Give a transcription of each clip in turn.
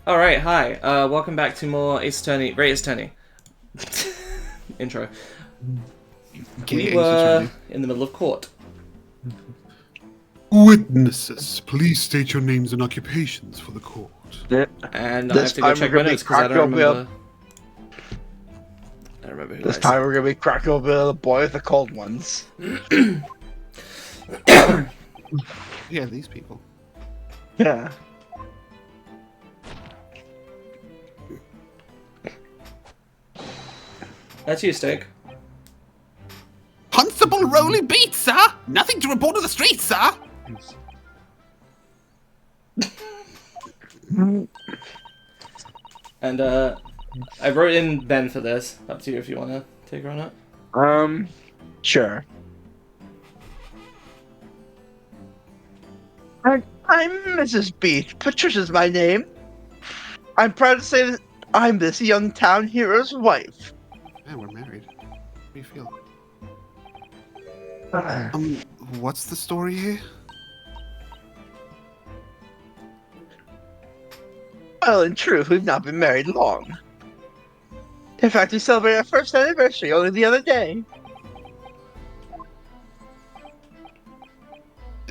Alright, hi. Welcome back to more Ace Attorney, Ace Attorney. Intro. We were in the middle of court. Witnesses, please state your names and occupations for the court. And I have to go check my notes because I don't remember. I don't remember who This time we're gonna be cracking open the boy with the cold ones. Yeah, these people. Yeah. That's you, Steak. Constable Rolly Beat, sir! Nothing to report on the street, sir! And I wrote in Ben for this. Up to you if you want to take her on it. Sure. I'm Mrs. Beach. Patricia's my name. I'm proud to say that I'm this young town hero's wife. Yeah, we're married. How do you feel? What's the story here? Well, in truth, we've not been married long. In fact, we celebrated our first anniversary only the other day.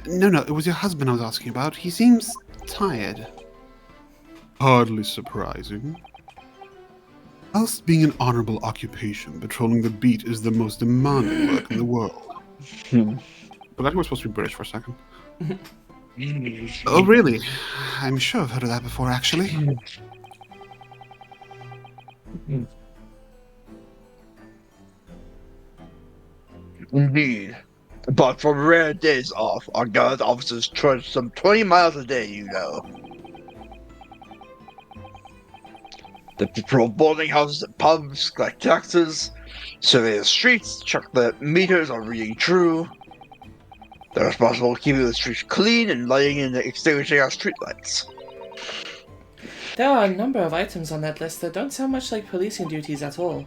No, it was your husband I was asking about. He seems tired. Hardly surprising. Whilst being an honorable occupation, patrolling the beat is the most demanding work in the world. But I think we're supposed to be British for a second. Oh, really? I'm sure I've heard of that before, actually. Indeed. But for rare days off, our guard officers trudge some 20 miles a day, you know. They patrol boarding houses and pubs, collect taxes, survey the streets, check the meters are reading true. They're responsible for keeping the streets clean and lighting and extinguishing our streetlights. There are a number of items on that list that don't sound much like policing duties at all.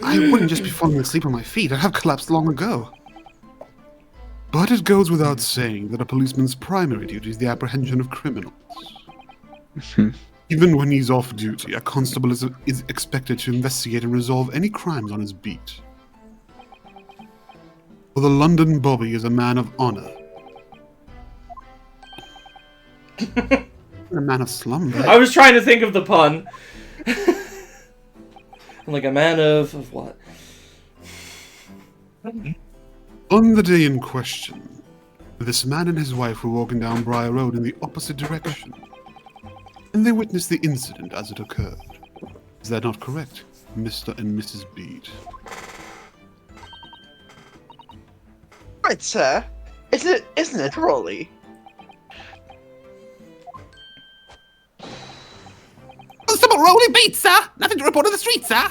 I wouldn't just be falling asleep on my feet. I'd have collapsed long ago. But it goes without saying that a policeman's primary duty is the apprehension of criminals. Even when he's off duty, a constable is expected to investigate and resolve any crimes on his beat. For the London Bobby is a man of honor. A man of slumber. I was trying to think of the pun. Like a man of what? On the day in question, this man and his wife were walking down Briar Road in the opposite direction, and they witnessed the incident as it occurred. Is that not correct, Mr. and Mrs. Bede? Right, sir. Isn't it, Rolly? Constable Rolly Beat, sir! Nothing to report on the street, sir!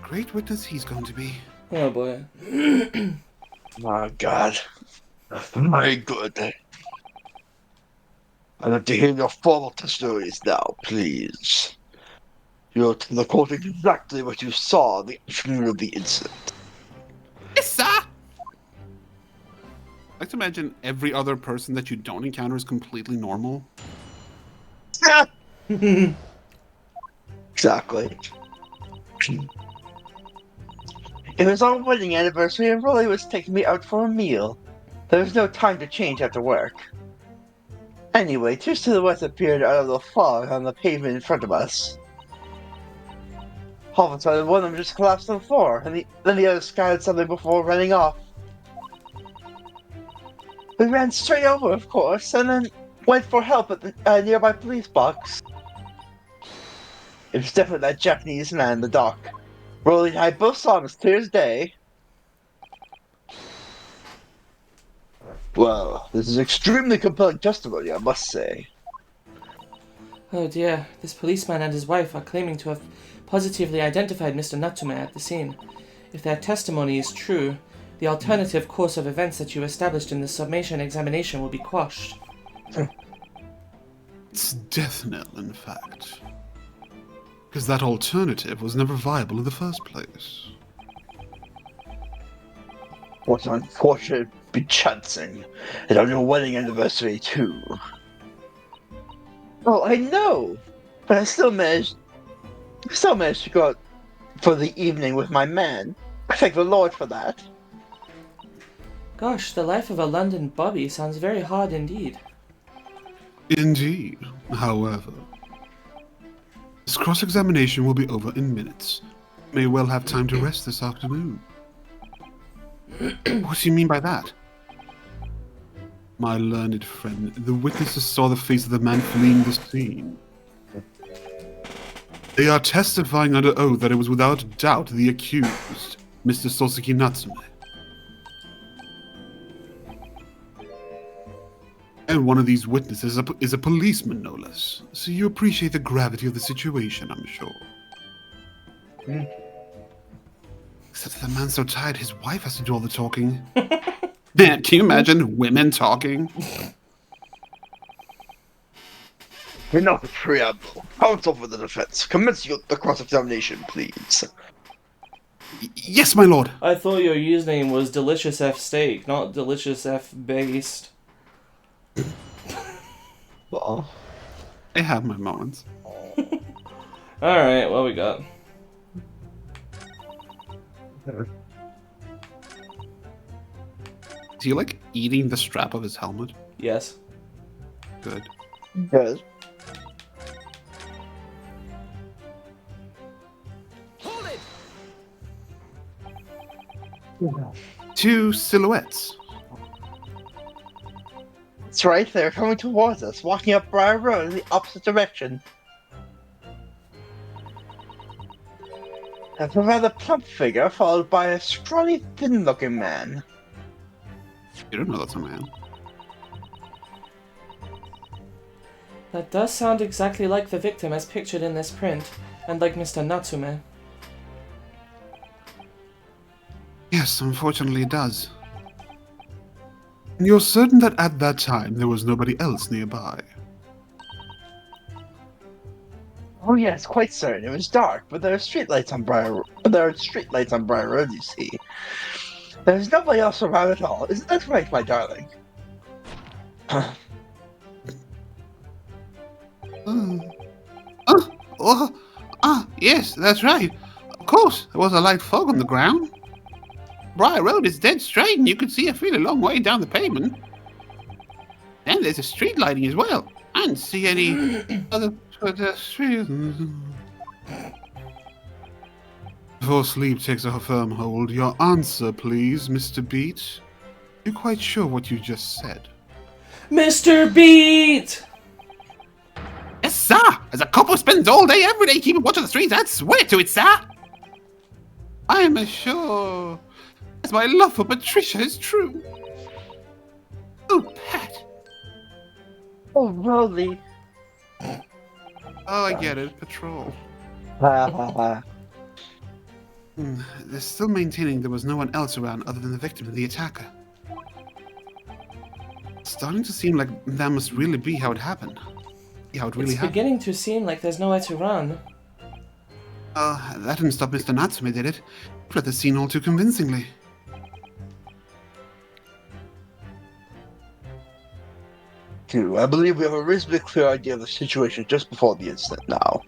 Great witness he's going to be. Oh boy. My God. My good. I'd like to hear your formal testimonies now, please. You'll tell the court exactly what you saw the afternoon of the incident. Yes, sir! I like to imagine every other person that you don't encounter is completely normal. Exactly. It was our wedding anniversary and Rolly was taking me out for a meal. There was no time to change after work. Anyway, two silhouettes appeared out of the fog on the pavement in front of us. All of a sudden, one of them just collapsed on the floor, and then the other scattered something before running off. We ran straight over, of course, and then went for help at the nearby police box. It was definitely that Japanese man in the dock. Rolly and I both saw him as clear as day. Well, this is extremely compelling testimony, I must say. Oh dear, this policeman and his wife are claiming to have positively identified Mr. Natsume at the scene. If their testimony is true, the alternative course of events that you established in the summation examination will be quashed. It's death knell, in fact. Because that alternative was never viable in the first place. What an unfortunate be chancing. And on your wedding anniversary, too. Oh, I know, but I still managed to go out for the evening with my man. I thank the Lord for that. Gosh, the life of a London bobby sounds very hard indeed. Indeed. However, this cross-examination will be over in minutes. May well have time to rest this afternoon. What do you mean by that? My learned friend, the witnesses saw the face of the man fleeing the scene. They are testifying under oath that it was without doubt the accused, Mr. Soseki Natsume. And one of these witnesses is a policeman, no less. So you appreciate the gravity of the situation, I'm sure. Except the man's so tired, his wife has to do all the talking. Man, can you imagine women talking? Enough preamble. Counsel for the defense. Commence the cross-examination, please. Yes, my lord. I thought your username was Delicious F Steak, not Delicious F Based. Well, I have my moments. Alright, what we got? Is he like eating the strap of his helmet? Yes. Good. good. Two silhouettes. That's right, they're coming towards us, walking up Briar Road in the opposite direction. There's a rather plump figure, followed by a scrawny, thin-looking man. You don't know that's a man. That does sound exactly like the victim as pictured in this print, and like Mr. Natsume. Yes, unfortunately it does. And you're certain that at that time there was nobody else nearby? Oh yes, quite certain. It was dark, but there are streetlights on Briar Road, you see. There's nobody else around at all. Isn't that right, my darling? Yes, that's right. Of course, there was a light fog on the ground. Briar Road is dead straight, and you can see a fairly long way down the pavement. And there's a street lighting as well. I didn't see any other pedestrians. Before sleep takes a firm hold, your answer, please, Mr. Beat. You're quite sure what you just said? Mr. Beat! Yes, sir! As a couple spends all day, every day keeping watch on the streets, I'd swear to it, sir! I am as sure as my love for Patricia is true. Oh, Pat. Oh, Rolly. Oh, I get it. Patrol. Ha. They're still maintaining there was no one else around other than the victim and the attacker. It's starting to seem like that must really be how it happened. Yeah, how it really It's happened. beginning to seem like there's nowhere to run. That didn't stop Mr. Natsume, did it? He read the scene all too convincingly. I believe we have a reasonably clear idea of the situation just before the incident now.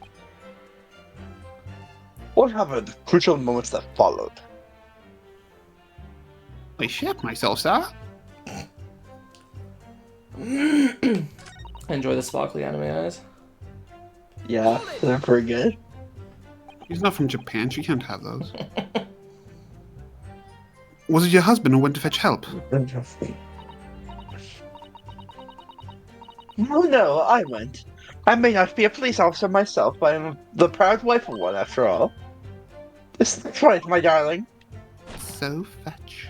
What happened at the crucial moments that followed? I shat myself, sir. I enjoy the sparkly anime eyes. Yeah, they're pretty good. She's not from Japan, she can't have those. Was it your husband who went to fetch help? No, I went. I may not be a police officer myself, but I'm the proud wife of one, after all. That's right, my darling. So fetch.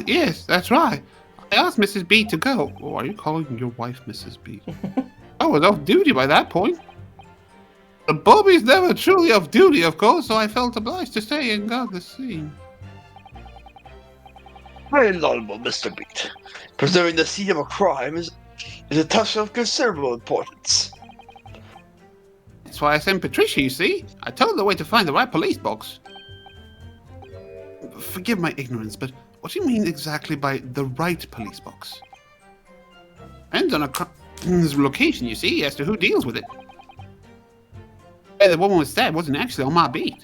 Yes, that's right. I asked Mrs. B to go. Oh, are you calling your wife Mrs. B? I was off duty by that point. The Bobby's never truly off duty, of course, so I felt obliged to stay and guard the scene. Very laudable, Mr. Beat. Preserving the scene of a crime is a task of considerable importance. That's why I sent Patricia, you see. I told her where to find the right police box. Forgive my ignorance, but What do you mean exactly by the right police box? Depends on a crime's location, you see, as to who deals with it. The woman was stabbed wasn't actually on my beat.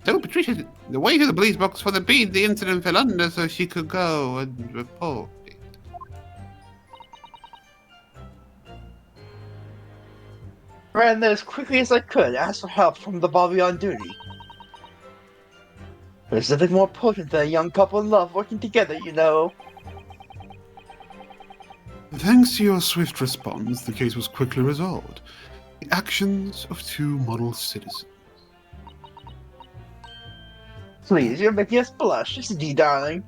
So, Patricia, the way to the police box for the beat the incident fell under so she could go and report it. Ran there as quickly as I could, asked for help from the Bobby on duty. There's nothing more potent than a young couple in love working together, you know. Thanks to your swift response, the case was quickly resolved. The actions of two model citizens. Please, you're making us blush. It's D, darling.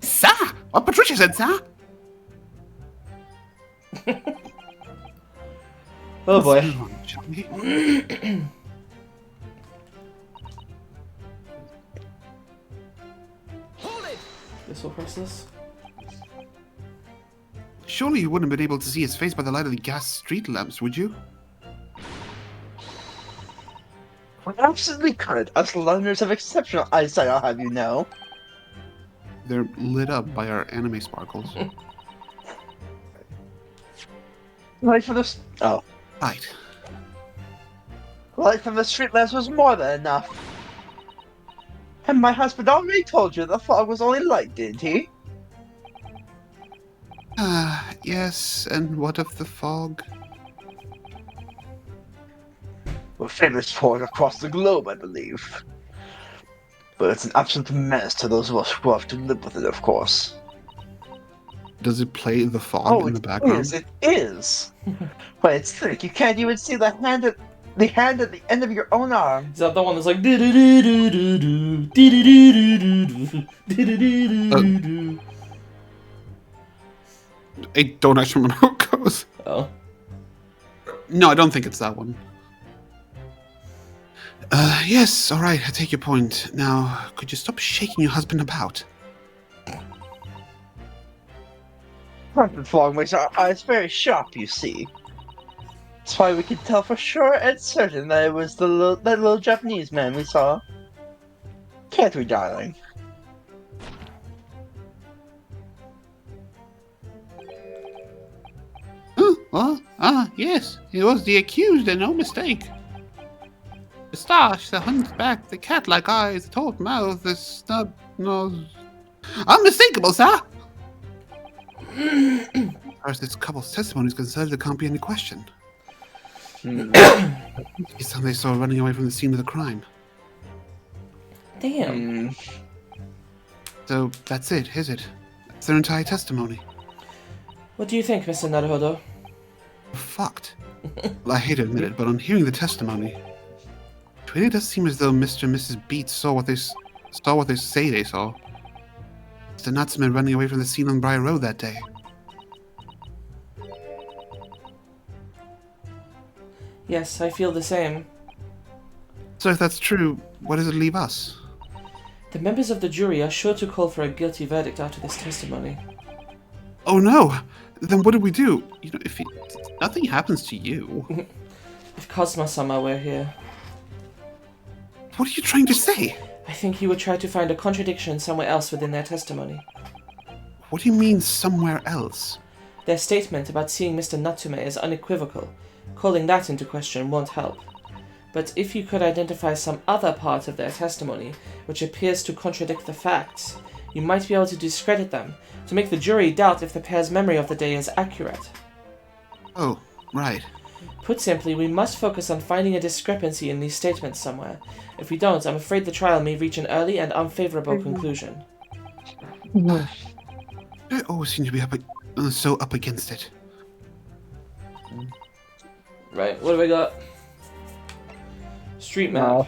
Sir! What Patricia said, sir! Oh boy. Let's move on, shall we? This will press this. Surely you wouldn't have been able to see his face by the light of the gas street lamps, would you? We absolutely could. Us Londoners have exceptional eyesight, I'll have you know. They're lit up by our anime sparkles. Light from the Right. light from the street lamps was more than enough. And my husband already told you the fog was only light, didn't he? Yes, and what of the fog? We're famous for it across the globe, I believe. But it's an absolute menace to those of us who have to live with it, of course. Does it play the fog in the background? It is! But it's thick, you can't even see the hand at the end of your own arm. Is that the one that's like do-do-do-do-do-do, do-do-do-do-do-do, do-do-do-do-do-do? I don't actually remember how it goes. Oh. No, I don't think it's that one. Yes, alright, I take your point. Now, could you stop shaking your husband about? The fog makes our eyes very sharp, you see. That's why we can tell for sure and certain that it was that little Japanese man we saw. Can't we, darling? Yes, he was the accused and no mistake. The moustache, the hunchback, the cat-like eyes, the taut mouth, the snub nose. Unmistakable, sir! As far as this couple's testimony is concerned, there can't be any question. It's how they saw running away from the scene of the crime. Damn. So, that's it, is it? That's their entire testimony. What do you think, Mr. Naruhodo? Fucked. Well, I hate to admit it, but on hearing the testimony, it really does seem as though Mr. and Mrs. Beats saw what they say they saw. Mr. Natsume running away from the scene on Briar Road that day. Yes, I feel the same. So if that's true, where does it leave us? The members of the jury are sure to call for a guilty verdict after this testimony. Oh no! Then what do we do? You know, if nothing happens to you... If Cosmo-sama were here, What are you trying to say? I think he would try to find a contradiction somewhere else within their testimony. What do you mean, somewhere else? Their statement about seeing Mr. Natsume is unequivocal. Calling that into question won't help. But if you could identify some other part of their testimony which appears to contradict the facts, you might be able to discredit them, to make the jury doubt if the pair's memory of the day is accurate. Oh, right. Put simply, we must focus on finding a discrepancy in these statements somewhere. If we don't, I'm afraid the trial may reach an early and unfavorable conclusion. I always seem to be so up against it. Right, what do we got? Street map. No.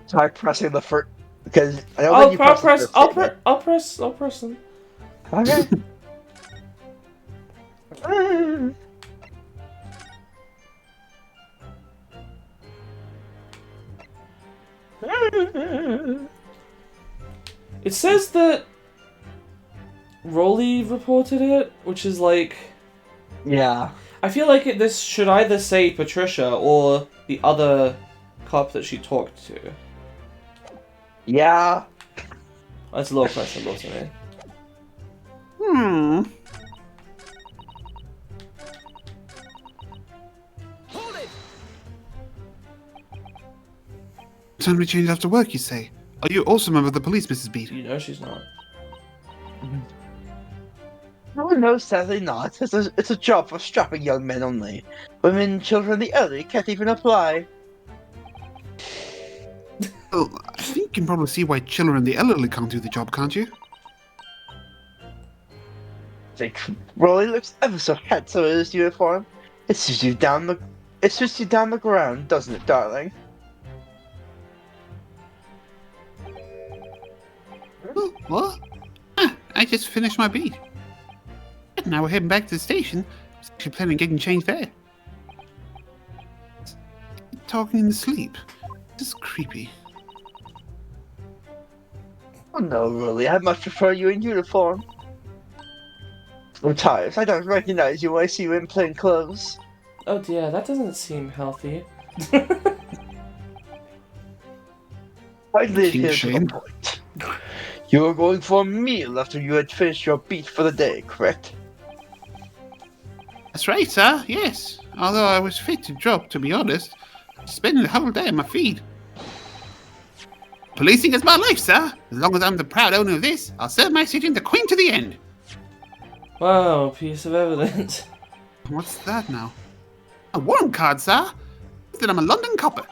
Try pressing the first because I don't I'll think you press. I'll press them. Okay. It says that Rolly reported it, which is like... Yeah. I feel like this should either say Patricia or the other cop that she talked to. Yeah. That's a little questionable to me. Time to change after work, you say? Are you also a member of the police, Mrs. Beat? You know she's not. No, sadly not. It's a job for strapping young men only. Women, children, the elderly can't even apply. Well, I think you can probably see why children and the elderly can't do the job, can't you? Rolly looks ever so handsome in his uniform. It suits you down the ground, doesn't it, darling? Oh, what? Ah, I just finished my beat. Now we're heading back to the station. I was actually planning on getting changed there. Talking in the sleep. This is creepy. Oh no, Rolly, I much prefer you in uniform. I'm tired. I don't recognize you when I see you in plain clothes. Oh dear, that doesn't seem healthy. I'd lead King here to shame. the point. You were going for a meal after you had finished your beat for the day, correct? That's right, sir. Yes. Although I was fit to drop, to be honest. Spending the whole day on my feet. Policing is my life, sir. As long as I'm the proud owner of this, I'll serve my city and the Queen to the end. Wow, piece of evidence. What's that now? A warrant card, sir. That I'm a London copper.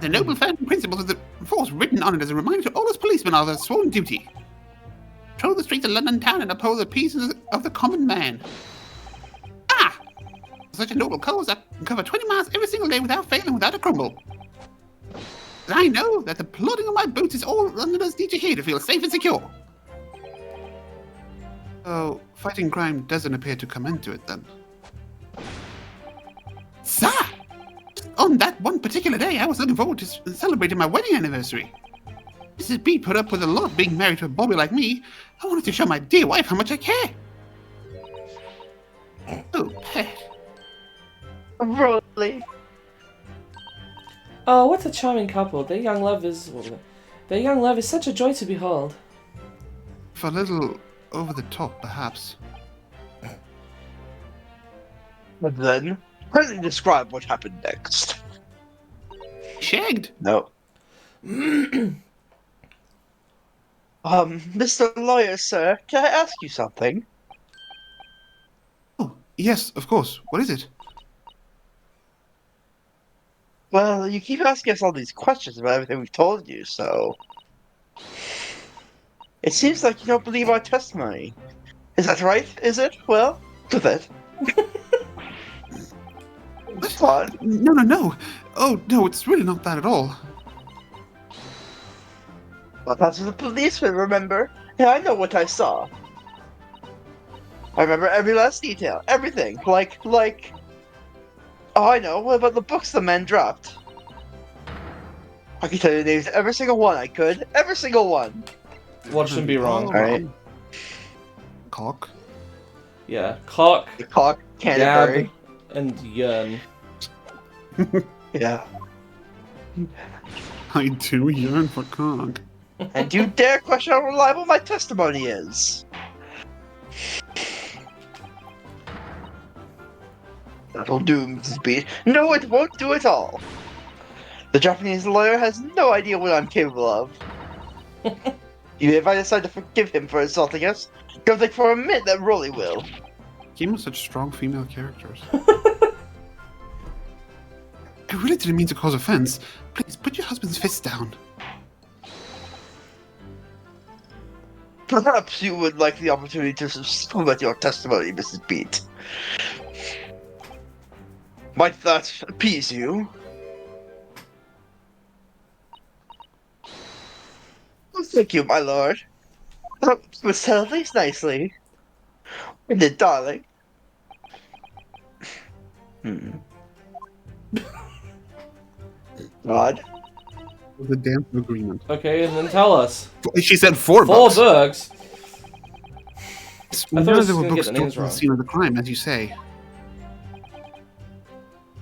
The noble founding principles of the force written on it as a reminder to all us policemen of their sworn duty. Patrol the streets of London town and uphold the peace of the common man. Ah! Such a noble cause, I can cover 20 miles every single day without failing, without a crumble. But I know that the plodding of my boots is all Londoners need to hear to feel safe and secure. So, fighting crime doesn't appear to come into it then. Sir! On that one particular day, I was looking forward to celebrating my wedding anniversary. Mrs. B put up with a lot being married to a bobby like me. I wanted to show my dear wife how much I care. Oh, pet. Rolly. Oh, what a charming couple. Their young love is such a joy to behold. For a little over the top, perhaps. But then, kindly describe what happened next. Shagged. No. Mr. Lawyer, sir, can I ask you something? Oh, yes, of course. What is it? Well, you keep asking us all these questions about everything we've told you, so... It seems like you don't believe our testimony. Is that right? Is it? Well, with it. Fine. No. Oh, no, it's really not that at all. Well, that's the policeman, remember? Yeah, I know what I saw. I remember every last detail. Everything. Like... Oh, I know. What about the books the men dropped? I can tell you the names of every single one I could. Every single one. What should be wrong? Alright. Cock. Yeah, cock, The cock, Canterbury. gab, and yearn. Yeah. I do yearn for cock. And do you dare question how reliable my testimony is? That'll do, Mrs. B. No, it won't do at all. The Japanese lawyer has no idea what I'm capable of. Even if I decide to forgive him for insulting us, don't think for a minute that Rolly will. Game with such strong female characters. I really didn't mean to cause offense. Please, put your husband's fist down. Perhaps you would like the opportunity to supplement your testimony, Mrs. Beat. Might that appease you? Oh, thank you, my lord. Miss Heatherley's nicely. We did, darling. God. The dance of agreement. Okay, and then tell us. She said $4. 4 bucks. Yes, I thought none I of was the gonna get books the don't names the wrong. scene of the crime, as you say.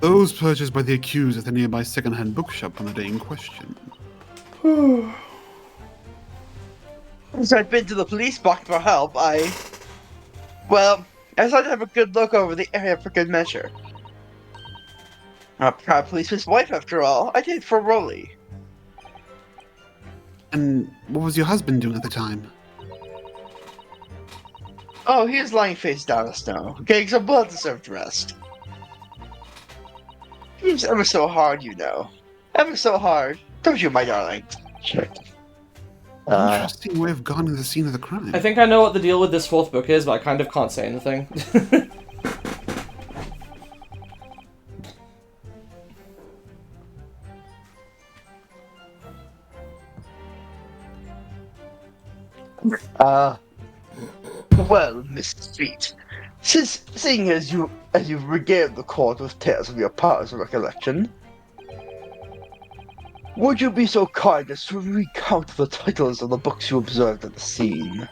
Those purchased by the accused at the nearby second-hand bookshop on the day in question. So I'd been to the police box for help. Well, I decided to have a good look over the area for good measure. I'm a proud policeman's wife, after all. I did it for Rolly. And what was your husband doing at the time? Oh, he was lying face down in the snow, getting some well-deserved rest. Seems ever so hard, you know. Ever so hard. Don't you, my darling? Sure. Interesting way of guarding the scene of the crime. I think I know what the deal with this fourth book is, but I kind of can't say anything. Well, Mrs. Street, seeing as you've regaled the court with tales of your powers of recollection, would you be so kind as to recount the titles of the books you observed at the scene?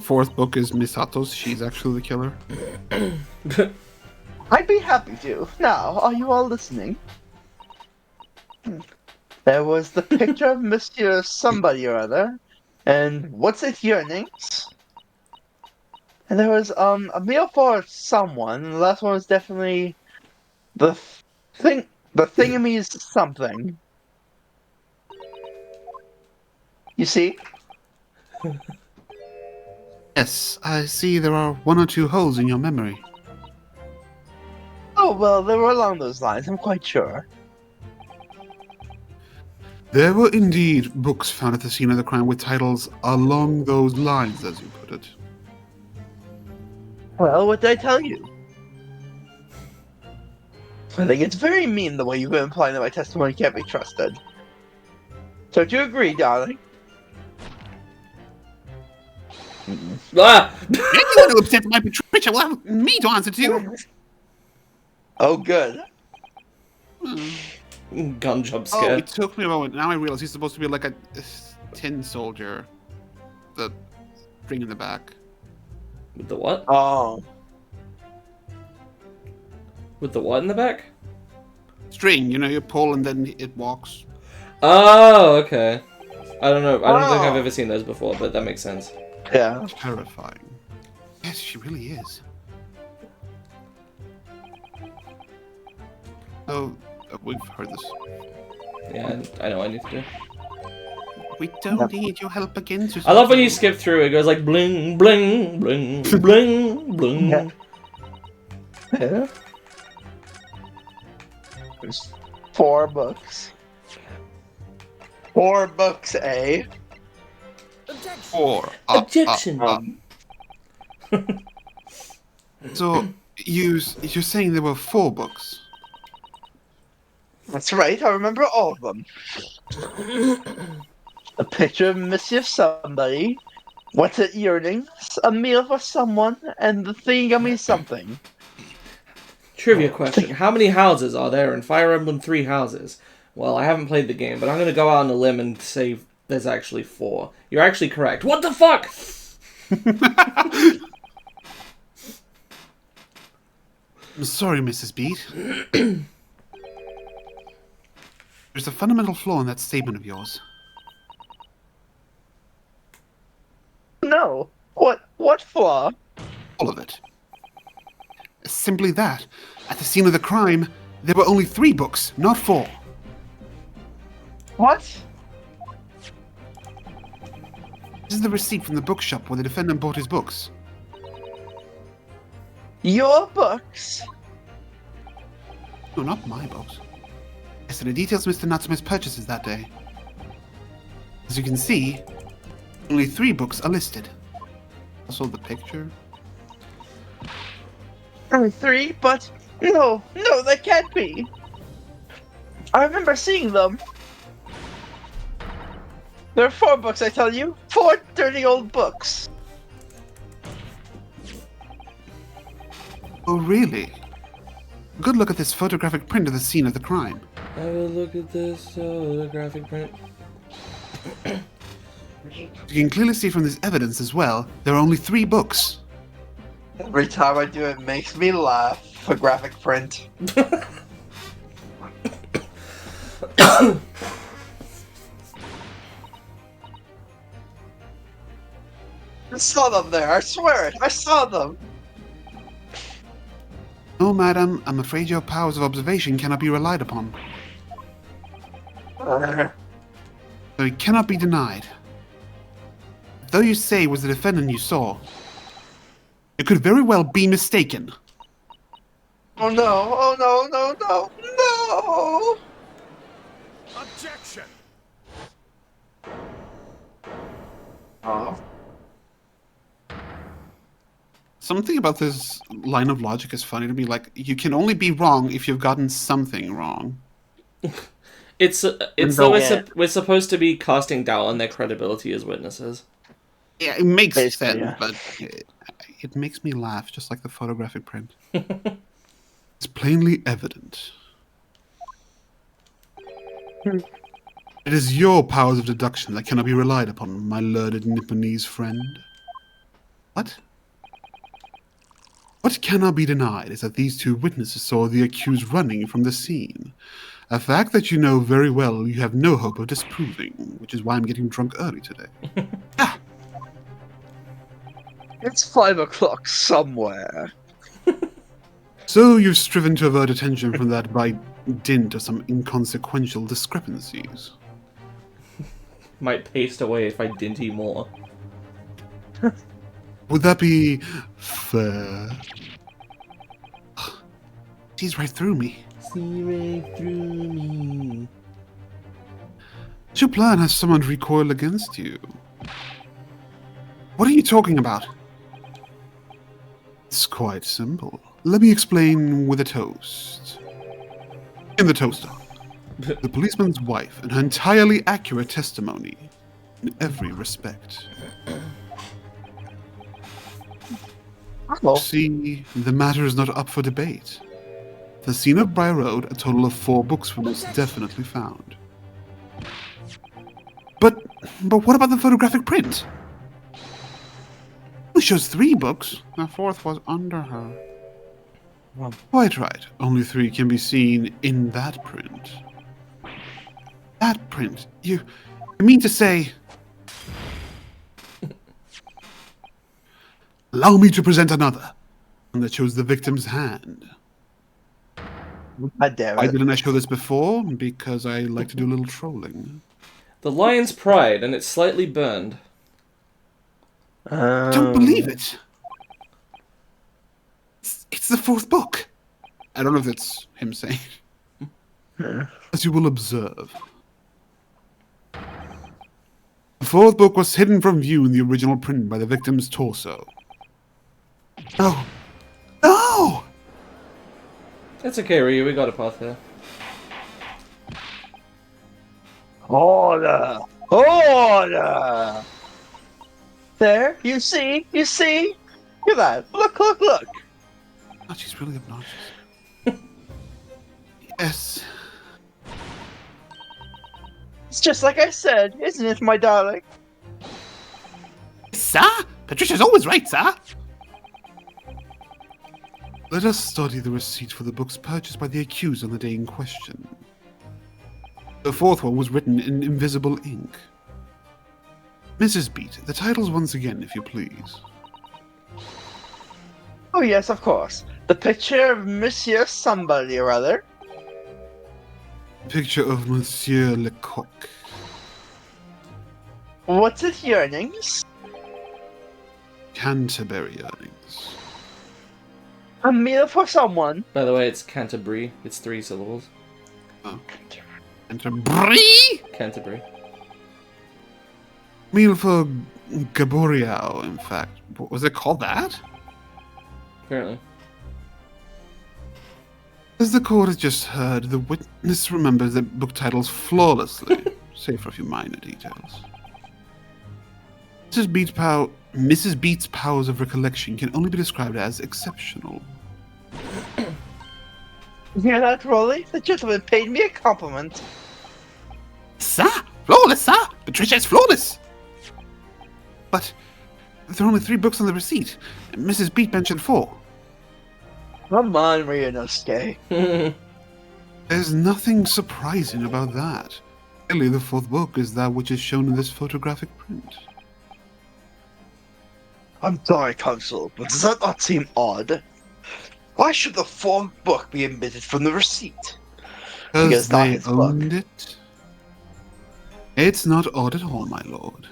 Fourth book is Misato's. She's actually the killer. I'd be happy to. Now, are you all listening? There was the picture of Monsieur Somebody or other, and what's it, yearnings? And there was a meal for someone, and the last one was definitely the thingamy's something. You see? Yes, I see there are one or two holes in your memory. Oh, well, they were along those lines, I'm quite sure. There were indeed books found at the scene of the crime with titles along those lines, as you put it. Well, what did I tell you? I think it's very mean the way you've been implying that my testimony can't be trusted. Don't you agree, darling? Ah! Anyone who upset my picture will have me to answer to. Oh, good. Gun jump Oh, scare. it took me a moment. Now I realize he's supposed to be like a tin soldier. The string in the back. With the what? Oh. With the what in the back? String, you know, you pull and then it walks. Oh, okay. I don't know. I don't think Oh. I've ever seen those before, but that makes sense. Yeah. Terrifying. Yes, she really is. Oh, we've heard this. Yeah, I know I need to do. We don't need your help again, Susan. I love when you skip through, it goes like bling, bling, bling, bling, bling. Yeah. Yeah. There's 4 books. 4 books, eh? Four. Objection. So, you're saying there were 4 books? That's right, I remember all of them. A picture of Monsieur Somebody, what's it, yearnings, a meal for someone, and the thingamy something. Trivia question. How many houses are there in Fire Emblem 3 houses? Well, I haven't played the game, but I'm going to go out on a limb and say there's actually 4. You're actually correct. What the fuck? I'm sorry, Mrs. Beat. There's a fundamental flaw in that statement of yours. No. What flaw? All of it. Simply that. At the scene of the crime, there were only 3 books, not 4. What? This is the receipt from the bookshop where the defendant bought his books. Your books? No, not my books. Yes, and it details Mr. Natsume's purchases that day. As you can see, only 3 books are listed. Also the picture. Only 3, but no, that can't be. I remember seeing them. There are 4 books, I tell you. 4 dirty old books. Oh, really? Good look at this photographic print of the scene of the crime. I will look at this graphic print. You can clearly see from this evidence as well, there are only 3 books. Every time I do it makes me laugh. A graphic print. I saw them there, I swear it, I saw them! No, madam, I'm afraid your powers of observation cannot be relied upon. So it cannot be denied. Though you say it was the defendant you saw, it could very well be mistaken. Oh no, oh no, no, no, no! Objection! Oh. Something about this line of logic is funny to me. Like, you can only be wrong if you've gotten something wrong. It's though we're supposed to be casting doubt on their credibility as witnesses. Yeah, it makes Basically, sense, yeah. but it makes me laugh, just like the photographic print. It's plainly evident. It is your powers of deduction that cannot be relied upon, my learned Nipponese friend. What? What cannot be denied is that these two witnesses saw the accused running from the scene. A fact that you know very well you have no hope of disproving, which is why I'm getting drunk early today. Ah! It's 5 o'clock somewhere. So you've striven to avert attention from that by dint of some inconsequential discrepancies. Might paste away if I didn't eat more. Would that be fair? Sees right through me. See right through me. Your plan has summoned recoil against you. What are you talking about? It's quite simple. Let me explain with a toast. In the toaster, the policeman's wife and her entirely accurate testimony in every respect. Oh. See, the matter is not up for debate. The scene of Briar Road, a total of 4 books were most definitely found. But what about the photographic print? It shows 3 books. The 4th was under her. Well, Quite right. Only 3 can be seen in that print. That print? You mean to say... Allow me to present another. One that shows the victim's hand. God damn Why it. didn't I show this before? Because I like to do a little trolling. the lion's pride, and it's slightly burned. Don't believe it. It's the 4th book. I don't know if it's him saying. As you will observe. The 4th book was hidden from view in the original print by the victim's torso. No. No! That's okay, Ryu. We got a path there. Order! Order! There, you see? You see? Look at that. Look, look, look! Oh, she's really obnoxious. Yes. It's just like I said, isn't it, my darling? Sir? Patricia's always right, sir. Let us study the receipt for the books purchased by the accused on the day in question. The 4th one was written in invisible ink. Mrs. Beat, the titles once again, if you please. Oh yes, of course. The picture of Monsieur somebody or other. Picture of Monsieur Lecoq. What's his yearnings? Canterbury earnings. A meal for someone. By the way, it's Canterbury. It's 3 syllables. Oh. Canterbury? Canterbury. Meal for Gaboriao, in fact. What was it called that? Apparently. As the court has just heard, the witness remembers the book titles flawlessly, save for a few minor details. Mrs. Beat's powers of recollection can only be described as exceptional. You hear that, Rolly? The gentleman paid me a compliment. Sir? Flawless, sir? Patricia is flawless! But there are only 3 books on the receipt. Mrs. Beat mentioned 4. Come on, Ryunosuke. There's nothing surprising about that. Clearly, the fourth book is that which is shown in this photographic print. I'm sorry, Consul, but does that not seem odd? Why should the fourth book be omitted from the receipt? Because not they his book. owned it? It's not odd at all, my lord.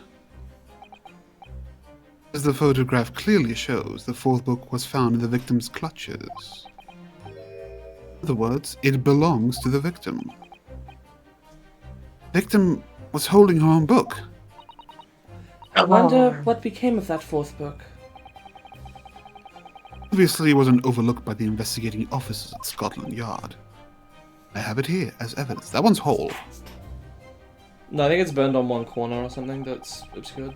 As the photograph clearly shows, the fourth book was found in the victim's clutches. In other words, it belongs to the victim. The victim was holding her own book. I wonder what became of that fourth book. Obviously, it wasn't overlooked by the investigating officers at Scotland Yard. I have it here as evidence. That one's whole. No, I think it's burned on one corner or something that's obscured.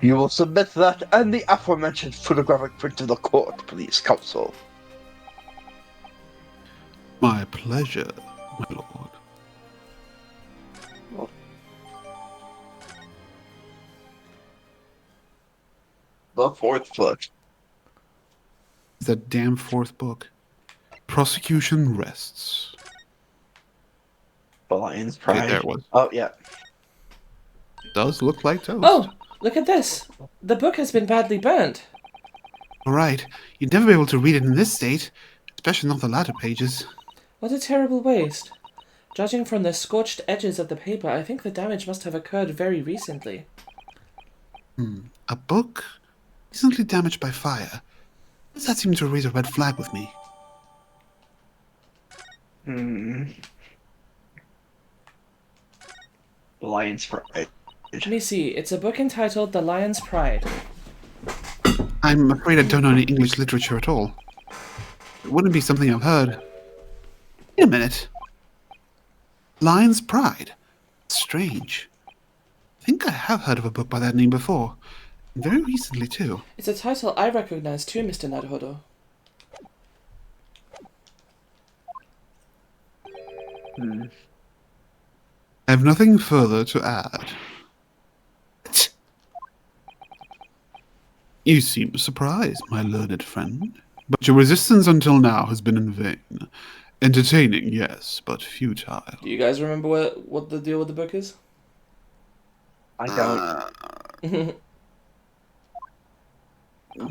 You will submit that and the aforementioned photographic print to the court, please, Consul. My pleasure, my lord. The fourth book. That damn fourth book. Prosecution rests. The Lion's Okay, Pride. there it was. Oh, yeah. Does look like toast. Oh, look at this. The book has been badly burnt. Alright, you'd never be able to read it in this state, especially not the latter pages. What a terrible waste. Judging from the scorched edges of the paper, I think the damage must have occurred very recently. A book? Recently damaged by fire? Does that seem to raise a red flag with me? The Lion's Pride. Let me see. It's a book entitled The Lion's Pride. I'm afraid I don't know any English literature at all. It wouldn't be something I've heard. Wait a minute. Lion's Pride? Strange. I think I have heard of a book by that name before. And very recently, too. It's a title I recognize too, Mr. Naruhodo. I have nothing further to add. You seem surprised, my learned friend. But your resistance until now has been in vain. Entertaining, yes, but futile. Do you guys remember what the deal with the book is? I don't.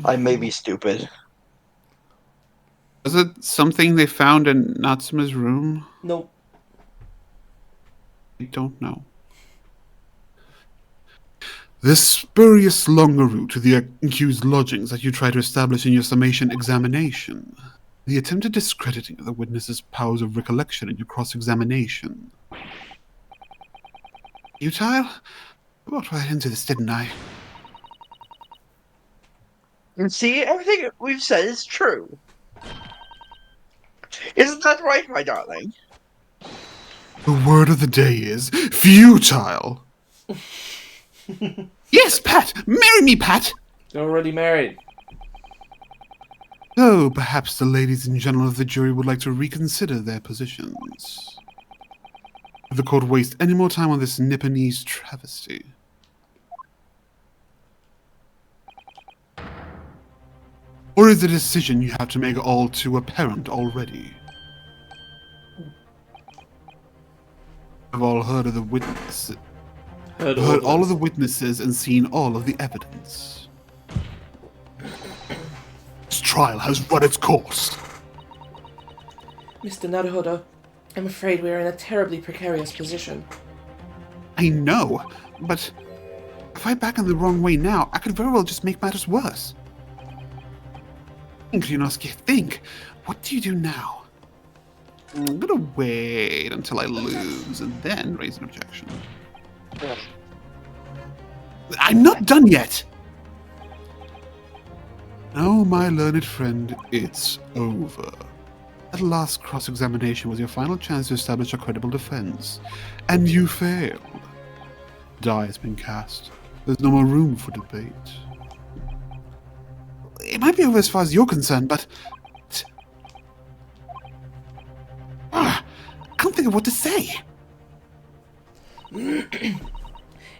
I may be stupid. Was it something they found in Natsuma's room? Nope. I don't know. This spurious longer route to the accused lodgings that you try to establish in your summation examination. The attempted discrediting of the witness's powers of recollection in your cross-examination. Futile? I walked right into this, didn't I? And see, everything we've said is true. Isn't that right, my darling? The word of the day is futile. Yes, Pat! Marry me, Pat! They're already married. Though perhaps the ladies and gentlemen of the jury would like to reconsider their positions. If the court waste any more time on this Nipponese travesty. Or is the decision you have to make all too apparent already? I've all heard of the witnesses. Heard all of the witnesses and seen all of the evidence. This trial has run its course. Mr. Naruhodo, I'm afraid we are in a terribly precarious position. I know, but if I back in the wrong way now, I could very well just make matters worse. Think, Ryunosuke, think. What do you do now? I'm gonna wait until I lose and then raise an objection. I'm not done yet! No, my learned friend, it's over. That last cross-examination was your final chance to establish a credible defense, and you failed. Die has been cast. There's no more room for debate. It might be over as far as you're concerned, but... I can't think of what to say.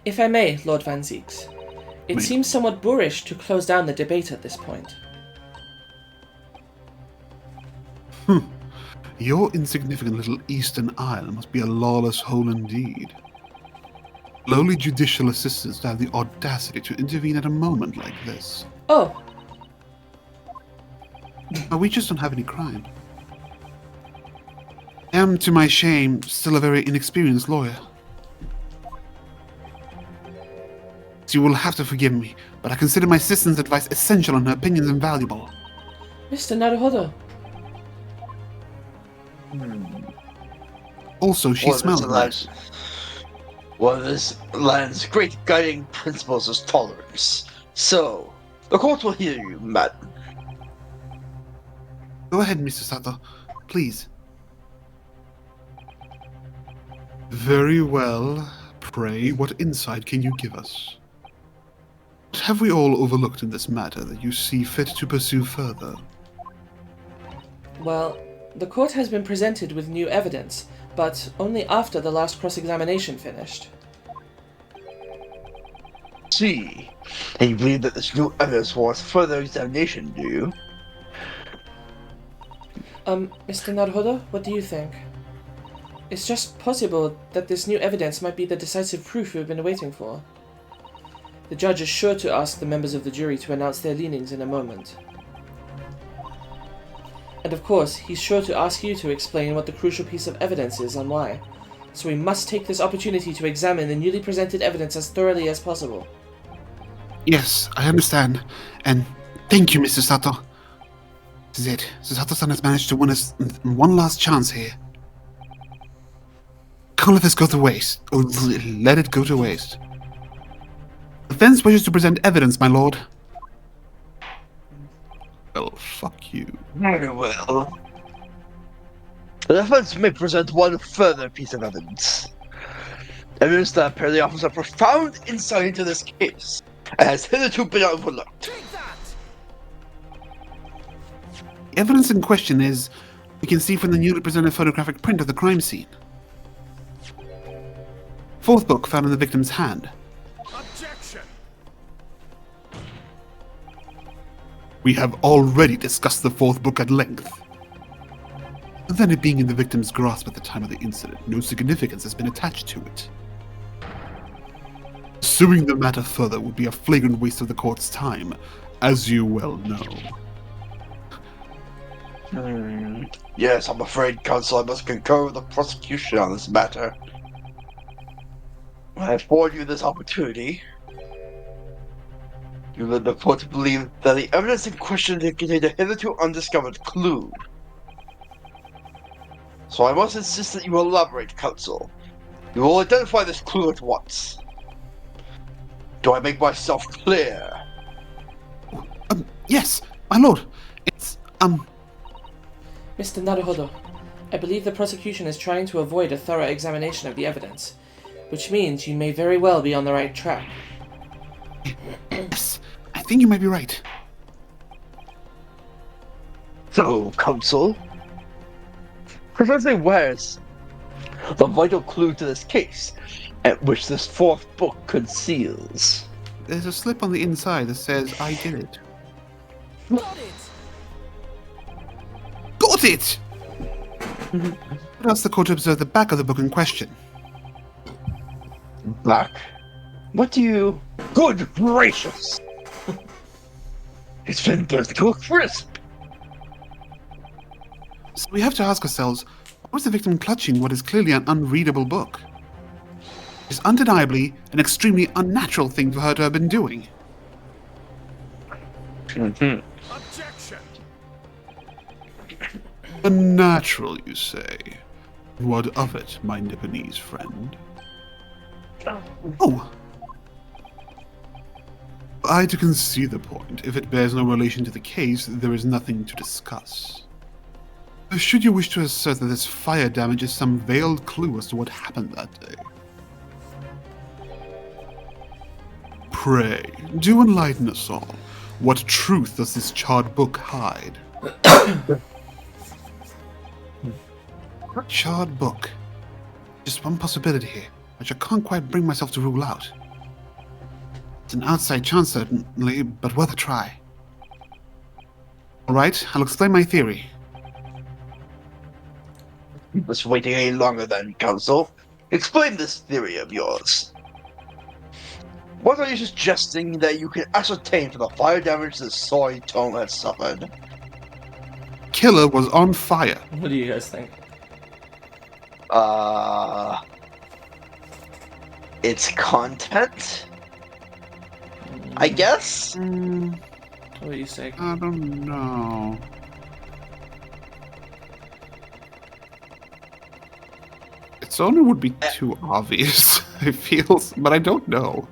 If I may, Lord Van Zieks, it seems somewhat boorish to close down the debate at this point. Your insignificant little Eastern Isle must be a lawless hole indeed. Lowly judicial assistants to have the audacity to intervene at a moment like this. Oh, We just don't have any crime. I am, to my shame, still a very inexperienced lawyer. So you will have to forgive me, but I consider my sister's advice essential and her opinions invaluable. Mr. Naruhodo. Also, she smells nice. One of this land's great guiding principles is tolerance. So, the court will hear you, madam. Go ahead, Mr. Sato. Please. Very well. Pray, what insight can you give us? What have we all overlooked in this matter that you see fit to pursue further? Well, the court has been presented with new evidence, but only after the last cross-examination finished. See, and you believe that this new evidence warrants further examination, do you? Mr. Naruhodo, what do you think? It's just possible that this new evidence might be the decisive proof we've been waiting for. The judge is sure to ask the members of the jury to announce their leanings in a moment. And of course, he's sure to ask you to explain what the crucial piece of evidence is and why. So we must take this opportunity to examine the newly presented evidence as thoroughly as possible. Yes, I understand. And thank you, Mr. Sato. This is it. Sato-san has managed to win us one last chance here. Can't let this go to waste. Or let it go to waste. The defense wishes to present evidence, my lord. Well, fuck you. Very well. The defense may present one further piece of evidence. Evidence that apparently offers a profound insight into this case, and has hitherto been overlooked. The evidence in question is, we can see from the newly presented photographic print of the crime scene. Fourth book found in the victim's hand. Objection! We have already discussed the fourth book at length. Other than it being in the victim's grasp at the time of the incident, no significance has been attached to it. Pursuing the matter further would be a flagrant waste of the court's time, as you well know. Yes, I'm afraid, counsel, I must concur with the prosecution on this matter. I afford you this opportunity. You led the court to believe that the evidence in question contained a hitherto undiscovered clue. So I must insist that you elaborate, counsel. You will identify this clue at once. Do I make myself clear? Yes, my lord. It's, Mr. Naruhodo, I believe the prosecution is trying to avoid a thorough examination of the evidence, which means you may very well be on the right track. Yes, I think you might be right. So, counsel, precisely where's the vital clue to this case, at which this fourth book conceals? There's a slip on the inside that says, I did it. Got it! Got it! What else the court observed the back of the book in question? Back? What do you... Good gracious! It's been burnt to a crisp! So we have to ask ourselves, why was the victim clutching what is clearly an unreadable book? It's undeniably an extremely unnatural thing for her to have been doing. Mm-hmm. Objection! Unnatural, you say? What of it, my Nipponese friend? Oh! I to concede the point. If it bears no relation to the case, there is nothing to discuss. Should you wish to assert that this fire damage is some veiled clue as to what happened that day? Pray, do enlighten us all. What truth does this charred book hide? Charred book. Just one possibility here, which I can't quite bring myself to rule out. It's an outside chance, certainly, but worth a try. Alright, I'll explain my theory. Was waiting any longer then, Counsel. Explain this theory of yours. What are you suggesting that you can ascertain from the fire damage the Soy Tome has suffered? Killer was on fire. What do you guys think? Its content? I guess? What do you say? I don't know. Its owner would be too obvious, I feel, but I don't know.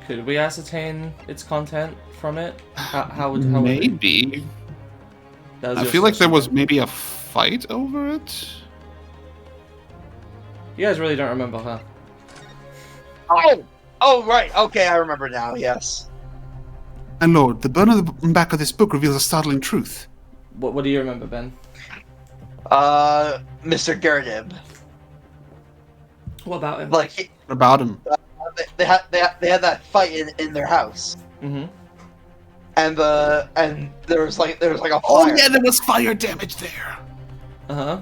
Could we ascertain its content from it? How would it be? Maybe. That was I your feel like there suggestion. was maybe a fight over it. You guys really don't remember, huh? Oh, right. Okay, I remember now. Yes. My lord, the burn on the back of this book reveals a startling truth. What do you remember, Ben? Mr. Garrett. What about him? Like About him. they had that fight in their house, Mm-hmm. and there was like a fire. Oh yeah, there was fire damage there. Uh-huh.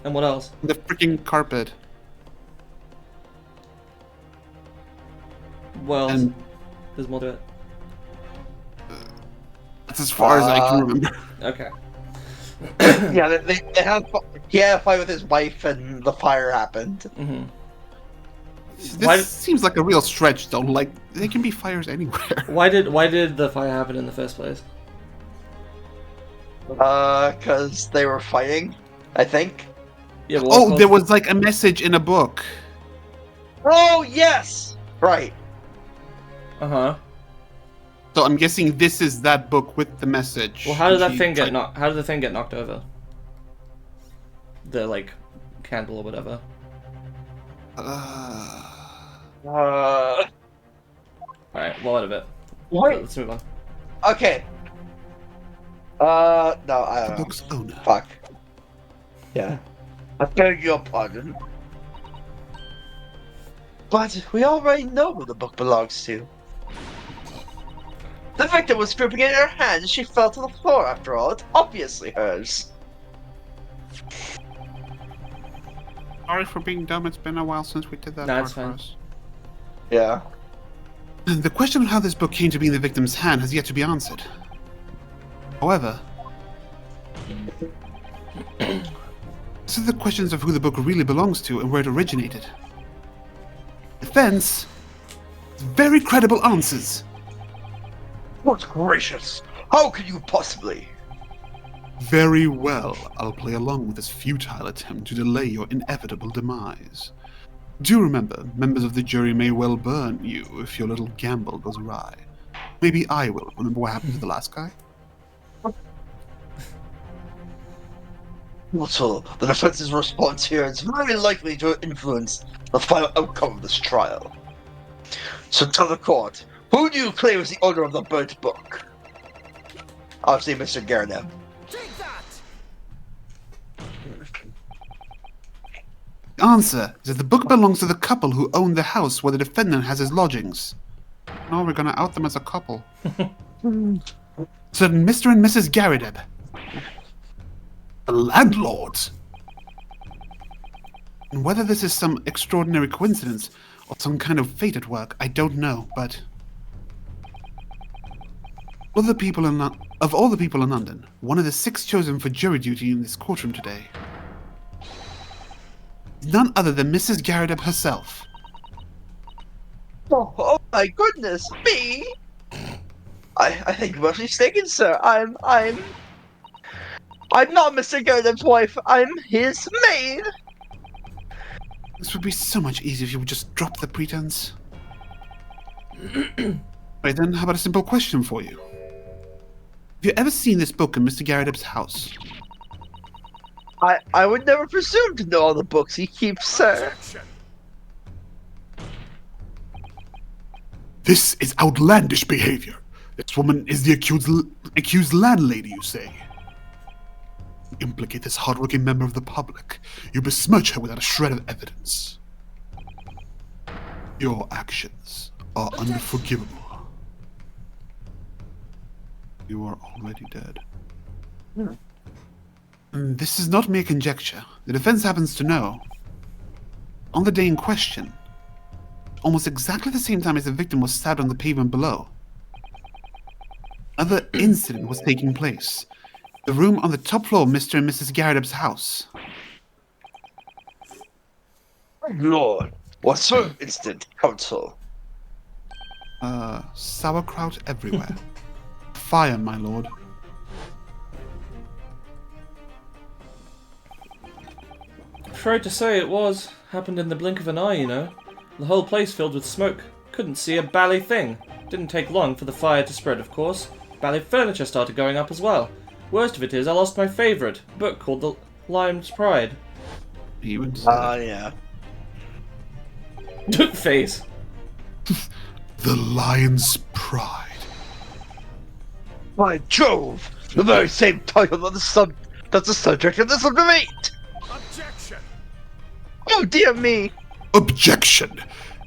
And what else? The freaking carpet. Well, And there's more to it. that's as far as I can remember. Okay. Yeah, he had a fight with his wife, and the fire happened. Mm-hmm. This Why- seems like a real stretch, though. Like, there can be fires anywhere. Why did the fire happen in the first place? Because they were fighting, I think. Yeah. Well, Oh, there was like a message in a book. Oh yes, right. Uh-huh. So I'm guessing this is that book with the message. Well, how did that She thing get tried- knocked? How did the thing get knocked over? The like candle or whatever. Uh, All right. Well, out of it. what? Let's move on. Okay. No, I The don't know. book's owner. Fuck. Yeah. I beg your pardon. But we already know who the book belongs to. The victim was gripping it in her hand and she fell to the floor after all. It's obviously hers. Sorry for being dumb. It's been a while since we did that. Nah, part it's for fine. us. Yeah. The question of how this book came to be in the victim's hand has yet to be answered. However, these are the questions of who the book really belongs to and where it originated. Defense has very credible answers. Good gracious! How could you possibly? Very well, I'll play along with this futile attempt to delay your inevitable demise. Do remember, members of the jury may well burn you if your little gamble goes awry. Maybe I will. Remember what happened to the last guy? Also, the defense's response here is very likely to influence the final outcome of this trial. So tell the court, who do you claim is the owner of the burnt book? Obviously, Mr. Garrett. Take that! The answer is that the book belongs to the couple who own the house where the defendant has his lodgings. No, we're gonna out them as a couple. Certain Mr. and Mrs. Garrideb. The landlords. And whether this is some extraordinary coincidence or some kind of fate at work, I don't know, but of all the people in London, one of the 6 chosen for jury duty in this courtroom today is none other than Mrs. Garrideb herself. Oh my goodness, me? I think you must be mistaken, sir. I'm not Mr. Garrett's wife. I'm his maid. This would be so much easier if you would just drop the pretense. Right then, how about a simple question for you? Have you ever seen this book in Mr. Garrideb's house? I would never presume to know all the books he keeps, sir. Objection! This is outlandish behavior. This woman is the accused landlady, you say? You implicate this hardworking member of the public. You besmirch her without a shred of evidence. Your actions are unforgivable. You are already dead. This is not mere conjecture. The defense happens to know. On the day in question, almost exactly the same time as the victim was stabbed on the pavement below, another incident was taking place. The room on the top floor of Mr. and Mrs. Garrett's house. Lord, what sort of instant, counsel? Sauerkraut everywhere. Fire, my lord. Afraid to say it was. Happened in the blink of an eye, you know. The whole place filled with smoke. Couldn't see a bally thing. Didn't take long for the fire to spread, of course. Bally furniture started going up as well. Worst of it is, I lost my favourite book called The Lion's Pride. Even Yeah. Face. The Lion's Pride. By Jove! The very same title that's the subject of this debate! Objection! Oh dear me! Objection!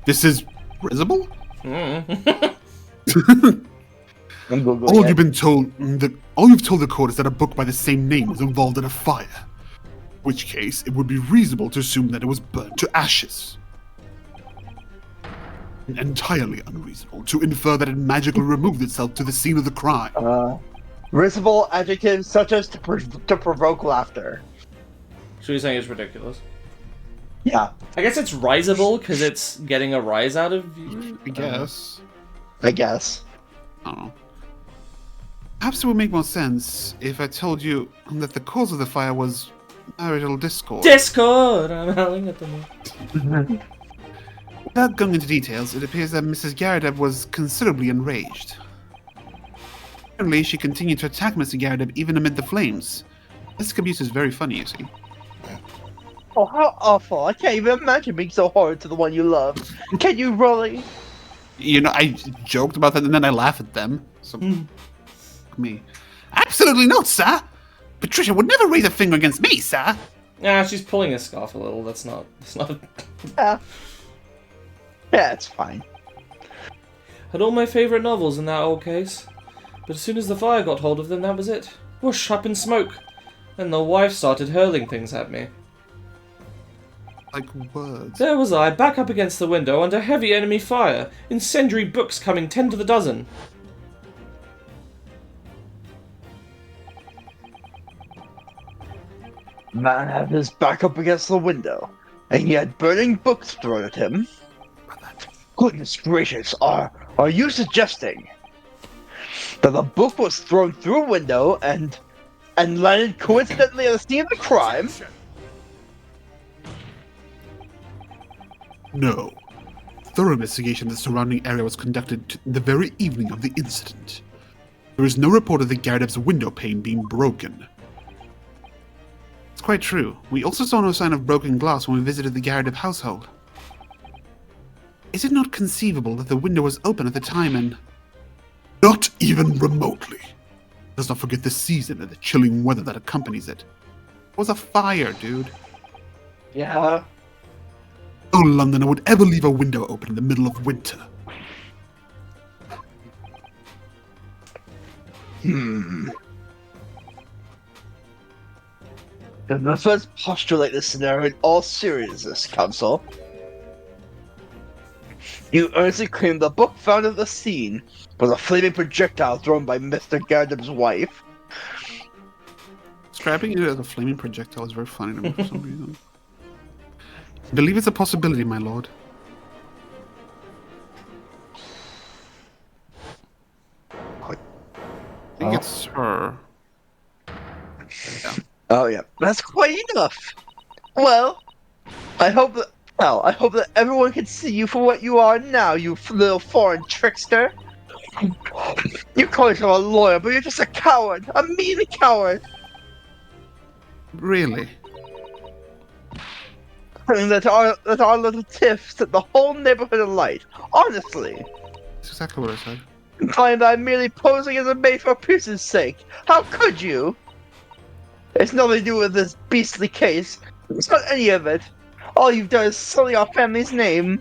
This is risible? All you've told the court is that a book by the same name was involved in a fire. In which case, it would be reasonable to assume that it was burnt to ashes. Entirely unreasonable to infer that it magically removed itself to the scene of the crime. Risible adjectives such as to provoke laughter. So you're saying it's ridiculous? Yeah. I guess it's risable because it's getting a rise out of you. I guess. I guess. I don't know. Perhaps it would make more sense if I told you that the cause of the fire was marital discord. Discord! I'm howling at the moon. Without going into details, it appears that Mrs. Garrett was considerably enraged. Apparently, she continued to attack Mr. Garrett even amid the flames. This abuse is very funny, you see. Oh, how awful. I can't even imagine being so horrid to the one you love. Can you really? You know, I joked about that and then I laugh at them. So, me. Absolutely not, sir! Patricia would never raise a finger against me, sir! Ah, she's pulling a scarf a little. That's not. Yeah, it's fine. Had all my favourite novels in that old case. But as soon as the fire got hold of them, that was it. Whoosh, up in smoke. And the wife started hurling things at me. Like words. There was I, back up against the window under heavy enemy fire. Incendiary books coming 10 to the dozen. Man had his back up against the window, and he had burning books thrown at him. Goodness gracious, are you suggesting that the book was thrown through a window and landed coincidentally at the scene of the crime? Objection! No. Thorough investigation of the surrounding area was conducted the very evening of the incident. There is no report of the Garrett's window pane being broken. It's quite true. We also saw no sign of broken glass when we visited the Garrett household. Is it not conceivable that the window was open at the time and... Not even remotely. Let's not forget the season and the chilling weather that accompanies it. It was a fire, dude. Yeah. No Londoner would ever leave a window open in the middle of winter. Then let's first postulate this scenario in all seriousness, Counsel. You earnestly claim the book found at the scene was a flaming projectile thrown by Mr. Garrett's wife. Describing it as a flaming projectile is very funny to me for some reason. I believe it's a possibility, my lord. I think it's her. Oh yeah, that's quite enough. Well, I hope that everyone can see you for what you are now, you little foreign trickster. You call yourself a lawyer, but you're just a coward, a mean coward. Really? Claiming that our little tiff set the whole neighborhood alight. Honestly, That's exactly what I said. claim that I'm merely posing as a maid for peace's sake. How could you? It's nothing to do with this beastly case. It's not any of it. All you've done is sully our family's name.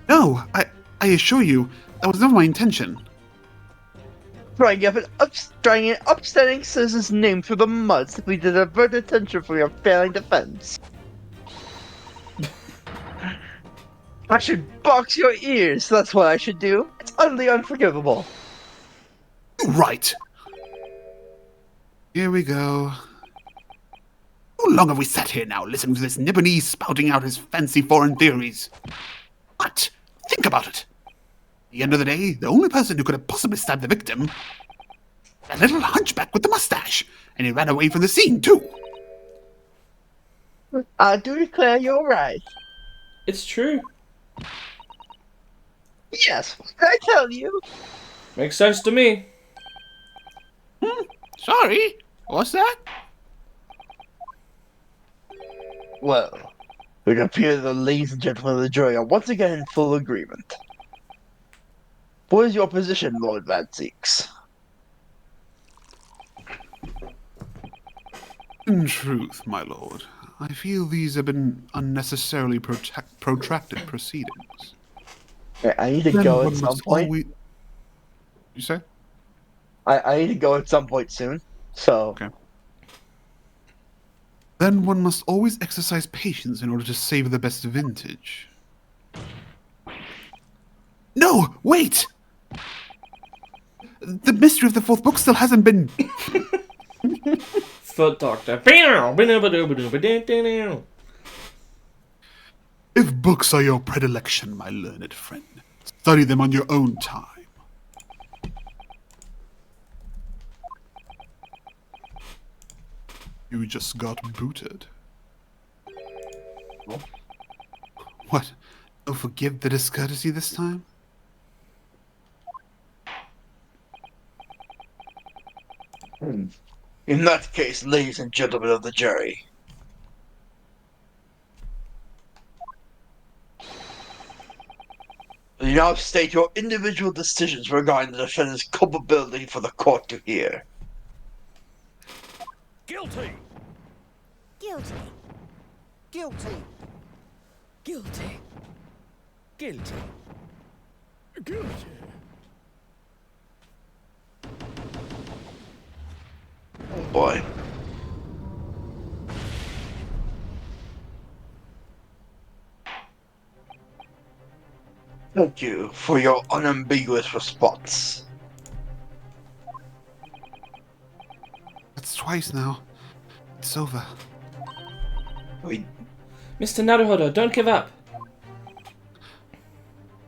No, I assure you, that was never my intention. Dragging an upstanding citizen's name through the mud simply to divert attention from your failing defense. I should box your ears, that's what I should do. It's utterly unforgivable. Right. Here we go. How long have we sat here now listening to this Nibonese spouting out his fancy foreign theories? But think about it. At the end of the day, the only person who could have possibly stabbed the victim, that little hunchback with the mustache, and he ran away from the scene too. I do declare you're right. It's true. Yes, I tell you. Makes sense to me. Sorry, what's that? Well, it appears the ladies and gentlemen of the jury are once again in full agreement. What is your position, Lord Van Zeeks? In truth, my lord, I feel these have been unnecessarily protracted proceedings. Okay, I need to Then go one at some must point. always- You say? I need to go at some point soon. So, Okay. Then one must always exercise patience in order to save the best vintage. No, wait! The mystery of the fourth book still hasn't been... Foot doctor. If books are your predilection, my learned friend, study them on your own time. You just got booted. What? Oh, forgive the discourtesy this time? in that case, ladies and gentlemen of the jury, you now state your individual decisions regarding the defendant's culpability for the court to hear. Guilty. Guilty. Guilty. Guilty. Guilty. Guilty. Oh boy. Thank you for your unambiguous response. That's twice now. It's over. We Mr. Naruhodo, don't give up.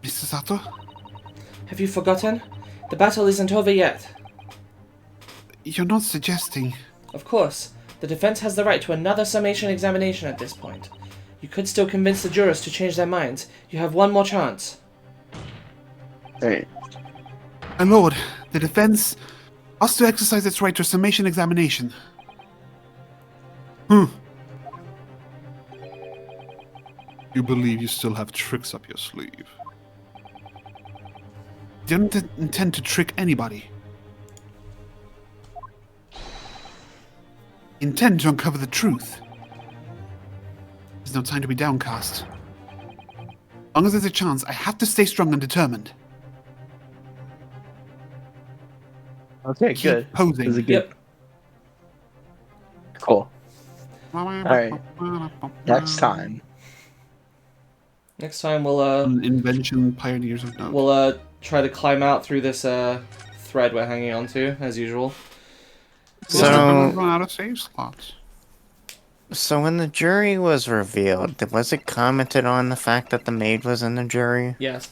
Mr. Sato? Have you forgotten? The battle isn't over yet. You're not suggesting... Of course, the defense has the right to another summation examination at this point. You could still convince the jurors to change their minds. You have one more chance. Hey, My lord, the defense has to exercise its right to a summation examination. You believe you still have tricks up your sleeve. You don't intend to trick anybody. You intend to uncover the truth. There's no time to be downcast. As long as there's a chance, I have to stay strong and determined. okay, Keep good. posing. This is good. Yep. Cool. Alright. Next time. Next time we'll Invention pioneers of note. we'll try to climb out through this thread we're hanging on to, as usual. We're gonna So, run out of save slots. so when the jury was revealed, was it commented on the fact that the maid was in the jury? Yes.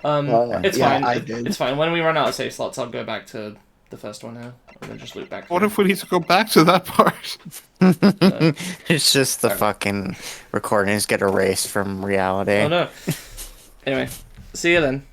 It's yeah, fine. I did. It's fine. When we run out of save slots, I'll go back to the first one now, and then just loop back. What if we need to go back to that part? It's just the fucking recordings get erased from reality. Oh no. Anyway, see you then.